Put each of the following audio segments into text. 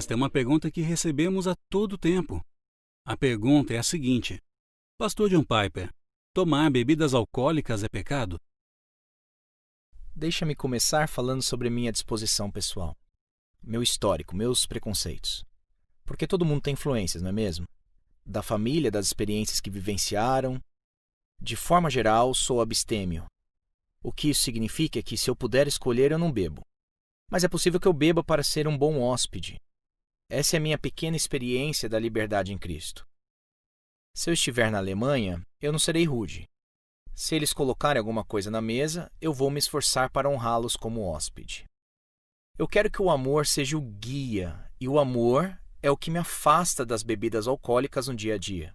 Esta é uma pergunta que recebemos a todo tempo. A pergunta é a seguinte: Pastor John Piper, tomar bebidas alcoólicas é pecado? Deixa-me começar falando sobre minha disposição pessoal, meu histórico, meus preconceitos. Porque todo mundo tem influências, não é mesmo? Da família, das experiências que vivenciaram. De forma geral, sou abstêmio. O que isso significa é que, se eu puder escolher, eu não bebo. Mas é possível que eu beba para ser um bom hóspede. Essa é a minha pequena experiência da liberdade em Cristo. Se eu estiver na Alemanha, eu não serei rude. Se eles colocarem alguma coisa na mesa, eu vou me esforçar para honrá-los como hóspede. Eu quero que o amor seja o guia, e o amor é o que me afasta das bebidas alcoólicas no dia a dia.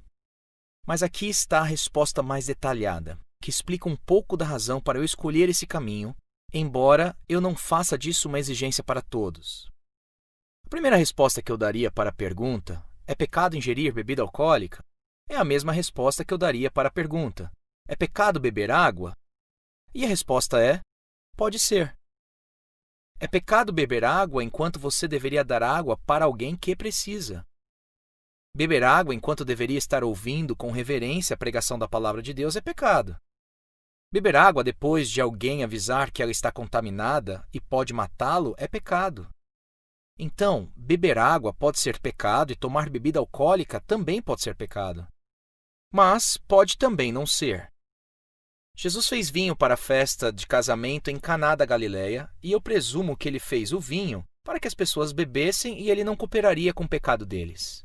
Mas aqui está a resposta mais detalhada, que explica um pouco da razão para eu escolher esse caminho, embora eu não faça disso uma exigência para todos. A primeira resposta que eu daria para a pergunta, é pecado ingerir bebida alcoólica? É a mesma resposta que eu daria para a pergunta, é pecado beber água? E a resposta é, pode ser. É pecado beber água enquanto você deveria dar água para alguém que precisa. Beber água enquanto deveria estar ouvindo com reverência a pregação da palavra de Deus é pecado. Beber água depois de alguém avisar que ela está contaminada e pode matá-lo é pecado. Então, beber água pode ser pecado e tomar bebida alcoólica também pode ser pecado. Mas pode também não ser. Jesus fez vinho para a festa de casamento em Caná da Galileia, e eu presumo que ele fez o vinho para que as pessoas bebessem e ele não cooperaria com o pecado deles.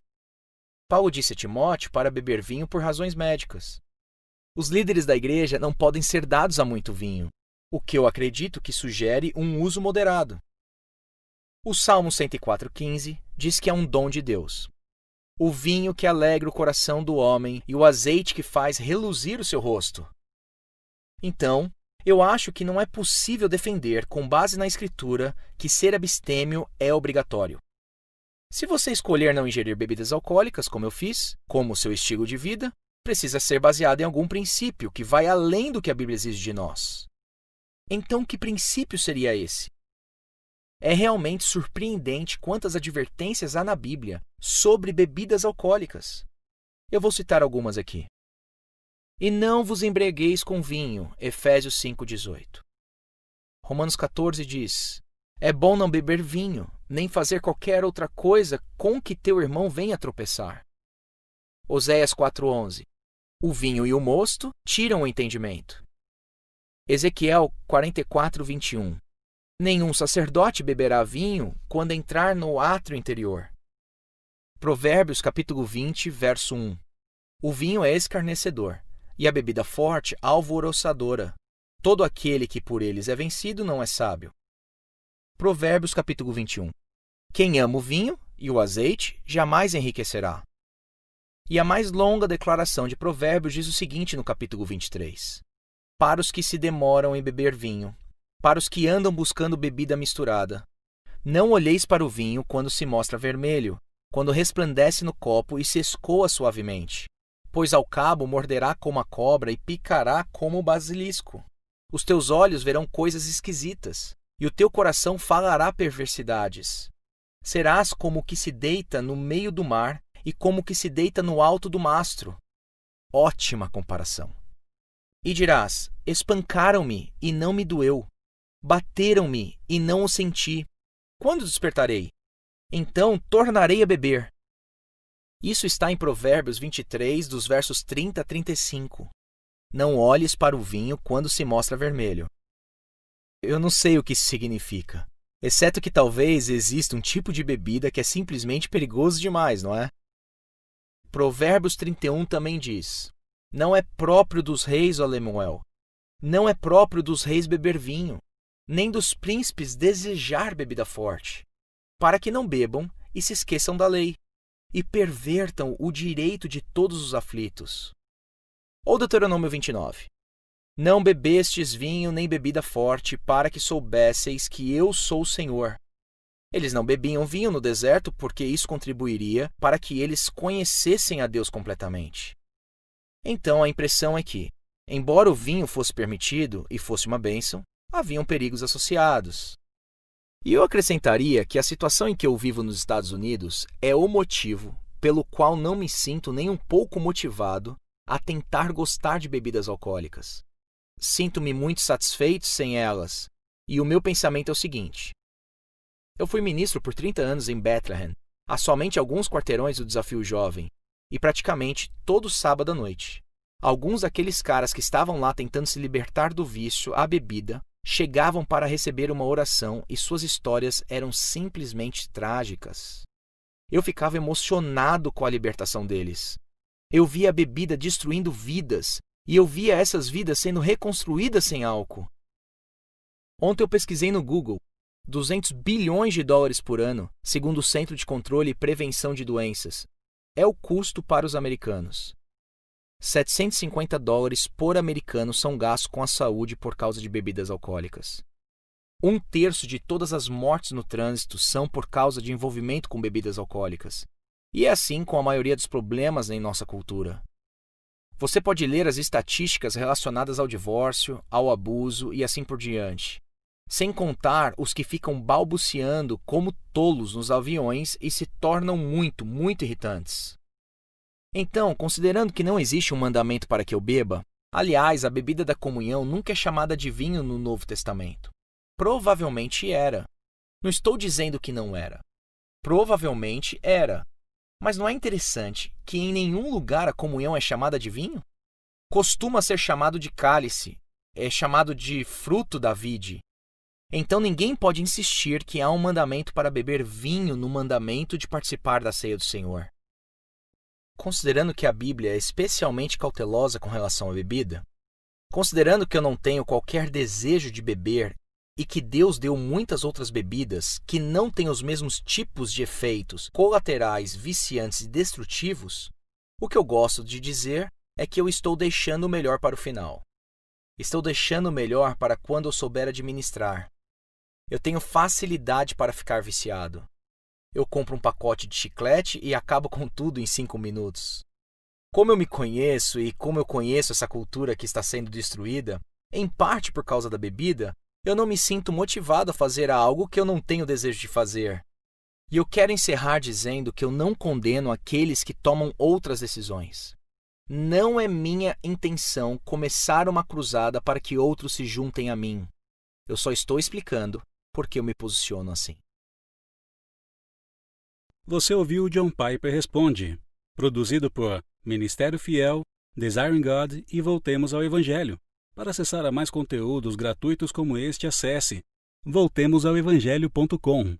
Paulo disse a Timóteo para beber vinho por razões médicas. Os líderes da igreja não podem ser dados a muito vinho, o que eu acredito que sugere um uso moderado. O Salmo 104,15 diz que é um dom de Deus. O vinho que alegra o coração do homem e o azeite que faz reluzir o seu rosto. Então, eu acho que não é possível defender, com base na Escritura, que ser abstêmio é obrigatório. Se você escolher não ingerir bebidas alcoólicas, como eu fiz, como seu estilo de vida, precisa ser baseado em algum princípio que vai além do que a Bíblia exige de nós. Então, que princípio seria esse? É realmente surpreendente quantas advertências há na Bíblia sobre bebidas alcoólicas. Eu vou citar algumas aqui. E não vos embriagueis com vinho, Efésios 5,18. Romanos 14 diz, é bom não beber vinho, nem fazer qualquer outra coisa com que teu irmão venha tropeçar. Oséias 4,11. O vinho e o mosto tiram o entendimento. Ezequiel 44,21. Nenhum sacerdote beberá vinho quando entrar no átrio interior. Provérbios capítulo 20, verso 1. O vinho é escarnecedor, e a bebida forte alvoroçadora. Todo aquele que por eles é vencido não é sábio. Provérbios capítulo 21. Quem ama o vinho e o azeite jamais enriquecerá. E a mais longa declaração de Provérbios diz o seguinte no capítulo 23. Para os que se demoram em beber vinho, para os que andam buscando bebida misturada, não olheis para o vinho quando se mostra vermelho, quando resplandece no copo e se escoa suavemente, pois ao cabo morderá como a cobra e picará como o basilisco. Os teus olhos verão coisas esquisitas, e o teu coração falará perversidades. Serás como o que se deita no meio do mar e como o que se deita no alto do mastro. Ótima comparação. E dirás, espancaram-me e não me doeu. Bateram-me e não o senti. Quando despertarei? Então tornarei a beber. Isso está em Provérbios 23, dos versos 30 a 35. Não olhes para o vinho quando se mostra vermelho. Eu não sei o que isso significa, exceto que talvez exista um tipo de bebida que é simplesmente perigoso demais, não é? Provérbios 31 também diz, não é próprio dos reis, ó Lemuel, não é próprio dos reis beber vinho, nem dos príncipes desejar bebida forte, para que não bebam e se esqueçam da lei, e pervertam o direito de todos os aflitos. Ou Deuteronômio 29. Não bebestes vinho nem bebida forte, para que soubesseis que eu sou o Senhor. Eles não bebiam vinho no deserto porque isso contribuiria para que eles conhecessem a Deus completamente. Então a impressão é que, embora o vinho fosse permitido e fosse uma bênção, haviam perigos associados. E eu acrescentaria que a situação em que eu vivo nos Estados Unidos é o motivo pelo qual não me sinto nem um pouco motivado a tentar gostar de bebidas alcoólicas. Sinto-me muito satisfeito sem elas, e o meu pensamento é o seguinte: eu fui ministro por 30 anos em Bethlehem, a somente alguns quarteirões do Desafio Jovem, e praticamente todo sábado à noite. Alguns daqueles caras que estavam lá tentando se libertar do vício à bebida chegavam para receber uma oração e suas histórias eram simplesmente trágicas. Eu ficava emocionado com a libertação deles. Eu via a bebida destruindo vidas e eu via essas vidas sendo reconstruídas sem álcool. Ontem eu pesquisei no Google 200 bilhões de dólares por ano, segundo o Centro de Controle e Prevenção de Doenças. É o custo para os americanos. 750 dólares por americano são gastos com a saúde por causa de bebidas alcoólicas. 1/3 de todas as mortes no trânsito são por causa de envolvimento com bebidas alcoólicas. E é assim com a maioria dos problemas em nossa cultura. Você pode ler as estatísticas relacionadas ao divórcio, ao abuso e assim por diante. Sem contar os que ficam balbuciando como tolos nos aviões e se tornam muito, muito irritantes. Então, considerando que não existe um mandamento para que eu beba, aliás, a bebida da comunhão nunca é chamada de vinho no Novo Testamento. Provavelmente era. Não estou dizendo que não era. Provavelmente era. Mas não é interessante que em nenhum lugar a comunhão é chamada de vinho? Costuma ser chamado de cálice, é chamado de fruto da vide. Então ninguém pode insistir que há um mandamento para beber vinho no mandamento de participar da ceia do Senhor. Considerando que a Bíblia é especialmente cautelosa com relação à bebida, considerando que eu não tenho qualquer desejo de beber e que Deus deu muitas outras bebidas que não têm os mesmos tipos de efeitos colaterais, viciantes e destrutivos, o que eu gosto de dizer é que eu estou deixando o melhor para o final. Estou deixando o melhor para quando eu souber administrar. Eu tenho facilidade para ficar viciado. Eu compro um pacote de chiclete e acabo com tudo em 5 minutos. Como eu me conheço e como eu conheço essa cultura que está sendo destruída, em parte por causa da bebida, eu não me sinto motivado a fazer algo que eu não tenho desejo de fazer. E eu quero encerrar dizendo que eu não condeno aqueles que tomam outras decisões. Não é minha intenção começar uma cruzada para que outros se juntem a mim. Eu só estou explicando por que eu me posiciono assim. Você ouviu o John Piper Responde, produzido por Ministério Fiel, Desiring God e Voltemos ao Evangelho. Para acessar a mais conteúdos gratuitos como este, acesse voltemosaoevangelho.com.